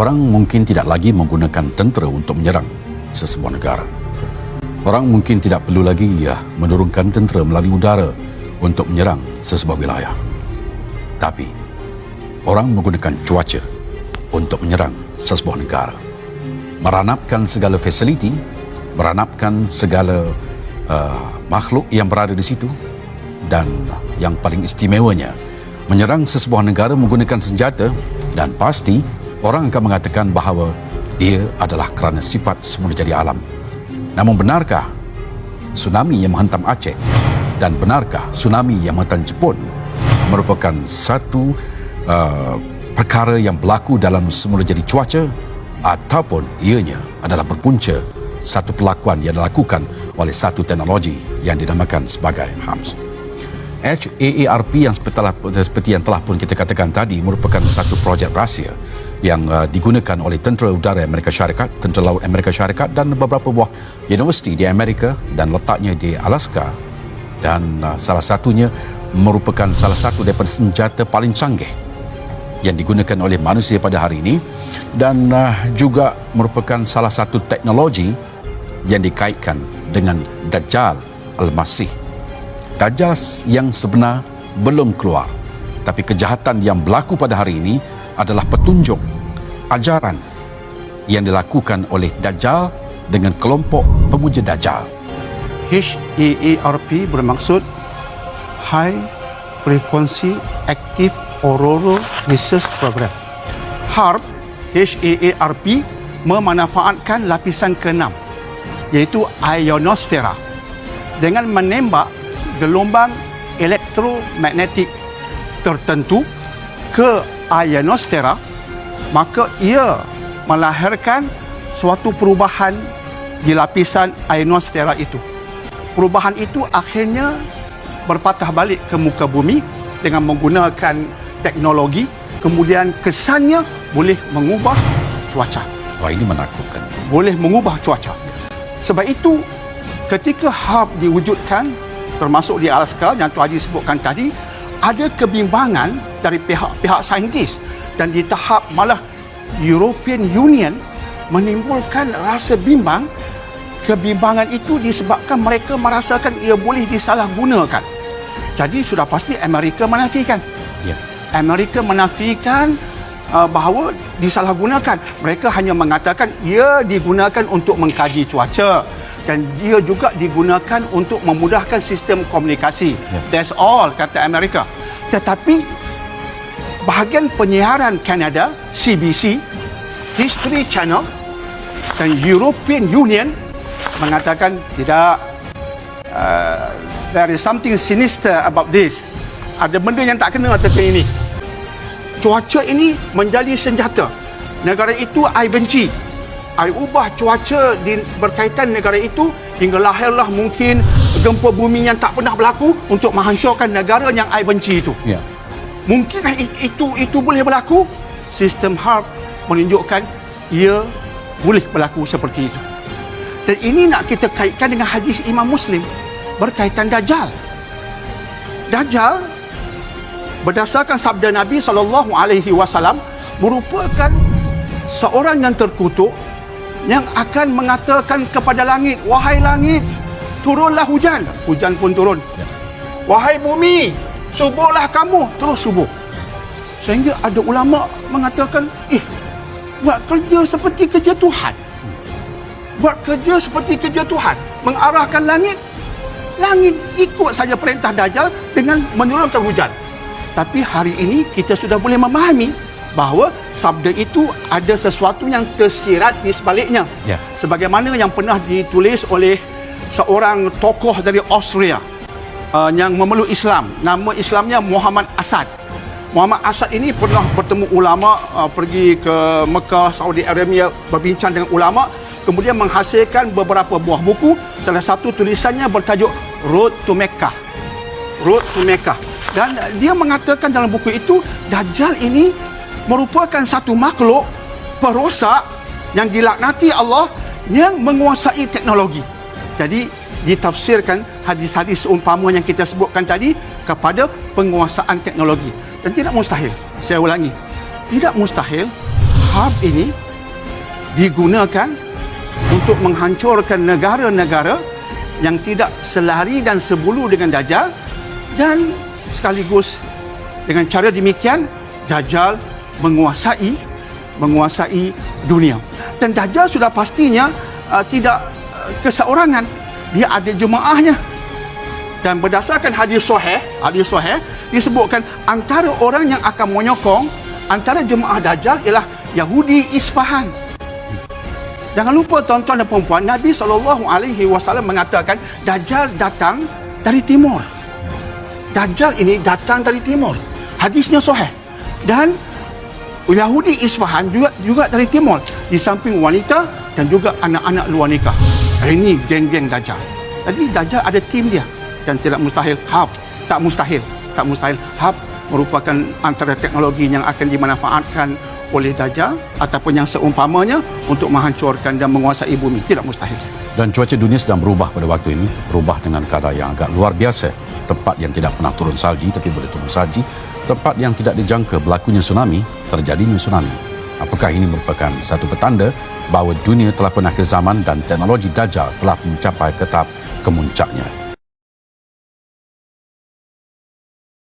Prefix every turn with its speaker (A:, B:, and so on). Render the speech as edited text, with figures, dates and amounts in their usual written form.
A: Orang mungkin tidak lagi menggunakan tentera untuk menyerang sesebuah negara. Orang mungkin tidak perlu lagi menurunkan tentera melalui udara untuk menyerang sesebuah wilayah. Tapi, orang menggunakan cuaca untuk menyerang sesebuah negara. Meranapkan segala fasiliti, meranapkan segala makhluk yang berada di situ, dan yang paling istimewanya, menyerang sesebuah negara menggunakan senjata, dan pasti orang akan mengatakan bahawa ia adalah kerana sifat semula jadi alam. Namun benarkah tsunami yang menghantam Aceh dan benarkah tsunami yang menghantam Jepun merupakan satu perkara yang berlaku dalam semula jadi cuaca, ataupun ianya adalah berpunca satu perlakuan yang dilakukan oleh satu teknologi yang dinamakan sebagai HARPS. HAARP yang seperti yang telah pun kita katakan tadi merupakan satu projek rahsia yang digunakan oleh tentera udara Amerika Syarikat, tentera laut Amerika Syarikat dan beberapa buah universiti di Amerika dan letaknya di Alaska, dan salah satunya merupakan salah satu daripada senjata paling canggih yang digunakan oleh manusia pada hari ini, dan juga merupakan salah satu teknologi yang dikaitkan dengan Dajjal Al-Masih. Dajjal yang sebenar belum keluar, tapi kejahatan yang berlaku pada hari ini adalah petunjuk ajaran yang dilakukan oleh Dajjal dengan kelompok pemuja Dajjal.
B: HAARP bermaksud High Frequency Active Auroral Research Program. HARP, HAARP memanfaatkan lapisan ke-6, iaitu ionosfera, dengan menembak gelombang elektromagnetik tertentu ke ionosfera, maka ia melahirkan suatu perubahan di lapisan ionosfera itu. Perubahan itu akhirnya berpatah balik ke muka bumi dengan menggunakan teknologi, kemudian kesannya boleh mengubah cuaca.
A: Wah, ini menakutkan.
B: Boleh mengubah cuaca. Sebab itu, ketika HARP diwujudkan, termasuk di Alaska yang Tuan Haji sebutkan tadi, ada kebimbangan dari pihak saintis, dan di tahap malah European Union menimbulkan rasa bimbang. Kebimbangan itu disebabkan mereka merasakan ia boleh disalahgunakan. Jadi sudah pasti Amerika menafikan. Amerika menafikan bahawa disalahgunakan. Mereka hanya mengatakan ia digunakan untuk mengkaji cuaca, dan dia juga digunakan untuk memudahkan sistem komunikasi. That's all, kata Amerika. Tetapi bahagian penyiaran Kanada, CBC, History Channel dan European Union mengatakan tidak, there is something sinister about this. Ada benda yang tak kena tentang ini. Cuaca ini menjadi senjata. Negara itu I benci. I ubah cuaca berkaitan negara itu hingga lahirlah mungkin gempa bumi yang tak pernah berlaku untuk menghancurkan negara yang I benci itu. Mungkinkah itu boleh berlaku? Sistem HARP menunjukkan ia boleh berlaku seperti itu. Dan ini nak kita kaitkan dengan hadis Imam Muslim berkaitan Dajjal. Dajjal berdasarkan sabda Nabi SAW merupakan seorang yang terkutuk yang akan mengatakan kepada langit, wahai langit, turunlah hujan. Hujan pun turun. Wahai bumi, subuhlah kamu. Terus subuh. Sehingga ada ulama mengatakan, buat kerja seperti kerja Tuhan. Buat kerja seperti kerja Tuhan. Mengarahkan langit. Langit ikut saja perintah Dajjal dengan menurunkan hujan. Tapi hari ini kita sudah boleh memahami bahawa sabda itu ada sesuatu yang tersirat di sebaliknya. Sebagaimana yang pernah ditulis oleh seorang tokoh dari Austria yang memeluk Islam. Nama Islamnya Muhammad Asad. Muhammad Asad ini pernah bertemu ulama, pergi ke Mekah, Saudi Arabia, berbincang dengan ulama, kemudian menghasilkan beberapa buah buku. Salah satu tulisannya bertajuk Road to Mecca. Road to Mecca. Dan dia mengatakan dalam buku itu, Dajjal ini merupakan satu makhluk perosak yang dilaknati Allah yang menguasai teknologi. Jadi ditafsirkan hadis-hadis seumpama yang kita sebutkan tadi kepada penguasaan teknologi. Dan tidak mustahil, saya ulangi, tidak mustahil hub ini digunakan untuk menghancurkan negara-negara yang tidak selari dan sebulu dengan Dajjal, dan sekaligus dengan cara demikian Dajjal menguasai dunia. Dan Dajjal sudah pastinya tidak keseorangan, dia ada jemaahnya. Dan berdasarkan hadis sahih disebutkan antara orang yang akan menyokong antara jemaah Dajjal ialah Yahudi Isfahan. Jangan lupa tuan-tuan dan puan-puan, Nabi SAW mengatakan Dajjal datang dari timur. Dajjal ini datang dari timur. Hadisnya sahih. Dan Yahudi Isfahan juga dari timur, di samping wanita dan juga anak-anak luar nikah. Ini geng-geng Dajjal. Jadi Dajjal ada tim dia, dan tidak mustahil tak mustahil hub merupakan antara teknologi yang akan dimanfaatkan oleh Dajjal ataupun yang seumpamanya untuk menghancurkan dan menguasai bumi. Tidak mustahil.
A: Dan cuaca dunia sedang berubah pada waktu ini, berubah dengan kadar yang agak luar biasa. Tempat yang tidak pernah turun salji tapi boleh turun salji, tempat yang tidak dijangka berlakunya tsunami, terjadinya tsunami. Apakah ini merupakan satu petanda bahawa dunia telah pun akhir zaman dan teknologi Dajjal telah mencapai ke tahap kemuncaknya?